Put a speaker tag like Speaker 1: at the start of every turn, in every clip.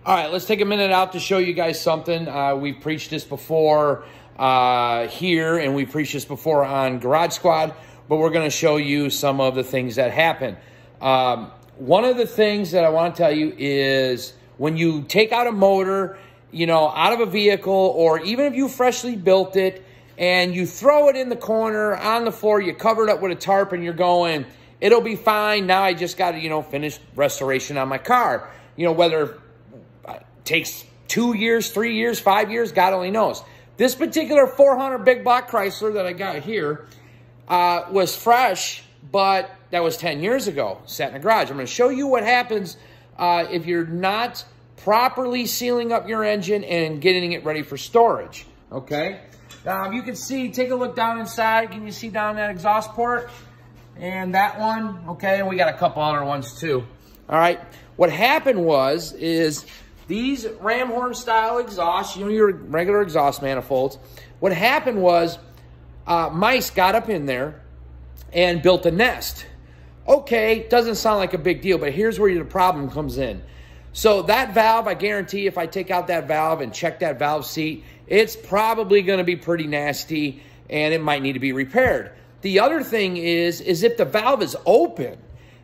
Speaker 1: All right, let's take a minute out to show you guys something. We've preached this before here, and we've preached this before on Garage Squad, but we're going to show you some of the things that happen. One of the things that I want to tell you is when you take out a motor, you know, out of a vehicle, or even if you freshly built it and you throw it in the corner on the floor, you cover it up with a tarp and you're going, it'll be fine. Now I just got to, you know, finish restoration on my car. You know, whether it takes 2 years, 3 years, 5 years, God only knows. This particular 400 big block Chrysler that I got here was fresh, but that was 10 years ago, sat in a garage. I'm going to show you what happens if you're not properly sealing up your engine and getting it ready for storage, okay? You can see, take a look down inside. Can you see down that exhaust port? And that one, okay? And we got a couple other ones too. All right, what happened is these ram horn style exhausts, you know, your regular exhaust manifolds, what happened was mice got up in there and built a nest. Okay, doesn't sound like a big deal, but here's where the problem comes in. So that valve, I guarantee if I take out that valve and check that valve seat, it's probably going to be pretty nasty and it might need to be repaired. The other thing is if the valve is open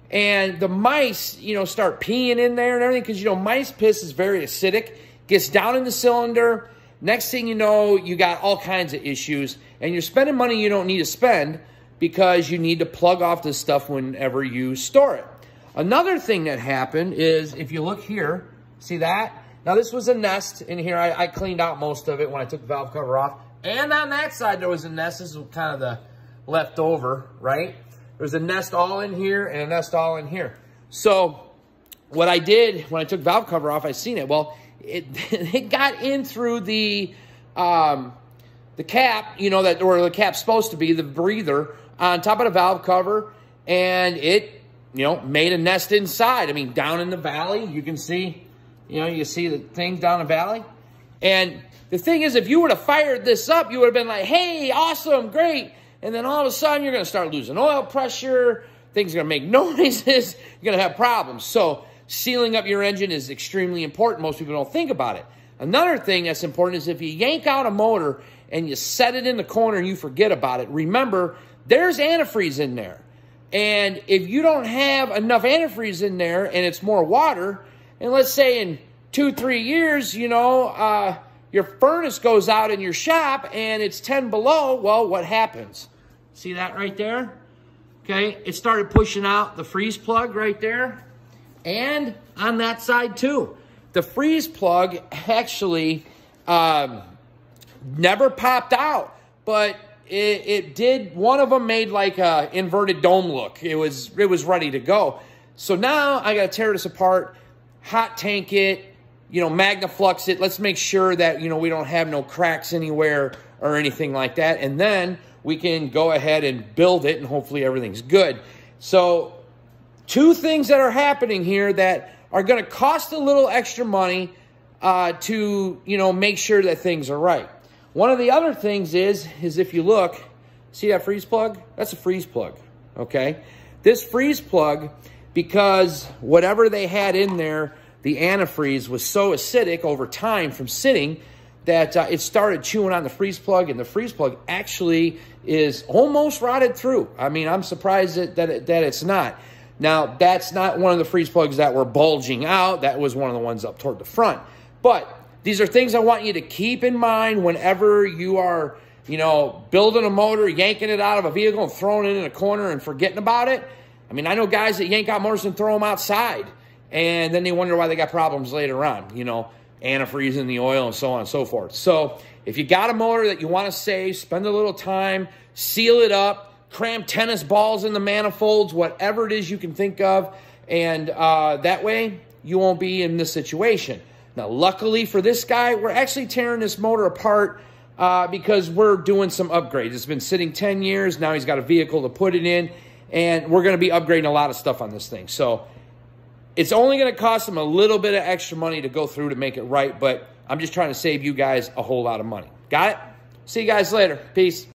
Speaker 1: and the mice, you know, start peeing in there and everything, because, you know, mice piss is very acidic, gets down in the cylinder. Next thing you know, you got all kinds of issues and you're spending money you don't need to spend because you need to plug off this stuff whenever you store it. Another thing that happened is, if you look here, see that? Now, this was a nest in here. I cleaned out most of it when I took the valve cover off. And on that side, there was a nest. This is kind of the leftover, right? There's a nest all in here and a nest all in here. So what I did when I took valve cover off, I seen it. Well, it got in through the cap, you know, that where the cap's supposed to be, the breather on top of the valve cover, and it, you know, made a nest inside. I mean, down in the valley, you can see, you know, you see the things down the valley. And the thing is, if you would have fired this up, you would have been like, hey, awesome, great. And then all of a sudden, you're going to start losing oil pressure. Things are going to make noises. You're going to have problems. So sealing up your engine is extremely important. Most people don't think about it. Another thing that's important is if you yank out a motor and you set it in the corner and you forget about it, remember, there's antifreeze in there. And if you don't have enough antifreeze in there and it's more water, and let's say in 2-3 years, you know, your furnace goes out in your shop and it's 10 below, well, what happens? See that right there? Okay, it started pushing out the freeze plug right there. And on that side too. The freeze plug actually never popped out, but it did. One of them made like a inverted dome look. It was ready to go. So now I got to tear this apart, hot tank it, you know, Magnaflux it. Let's make sure that, you know, we don't have no cracks anywhere or anything like that. And then we can go ahead and build it and hopefully everything's good. So two things that are happening here that are going to cost a little extra money to, you know, make sure that things are right. One of the other things is if you look, see that freeze plug? That's a freeze plug, okay? This freeze plug, because whatever they had in there, the antifreeze was so acidic over time from sitting that it started chewing on the freeze plug, and the freeze plug actually is almost rotted through. I mean, I'm surprised that it's not. Now, that's not one of the freeze plugs that were bulging out. That was one of the ones up toward the front. But these are things I want you to keep in mind whenever you are, you know, building a motor, yanking it out of a vehicle and throwing it in a corner and forgetting about it. I mean, I know guys that yank out motors and throw them outside, and then they wonder why they got problems later on, you know, antifreeze in the oil and so on and so forth. So if you got a motor that you want to save, spend a little time, seal it up, cram tennis balls in the manifolds, whatever it is you can think of, and that way you won't be in this situation. Now, luckily for this guy, we're actually tearing this motor apart because we're doing some upgrades. It's been sitting 10 years. Now he's got a vehicle to put it in, and we're going to be upgrading a lot of stuff on this thing. So it's only going to cost him a little bit of extra money to go through to make it right, but I'm just trying to save you guys a whole lot of money. Got it? See you guys later. Peace.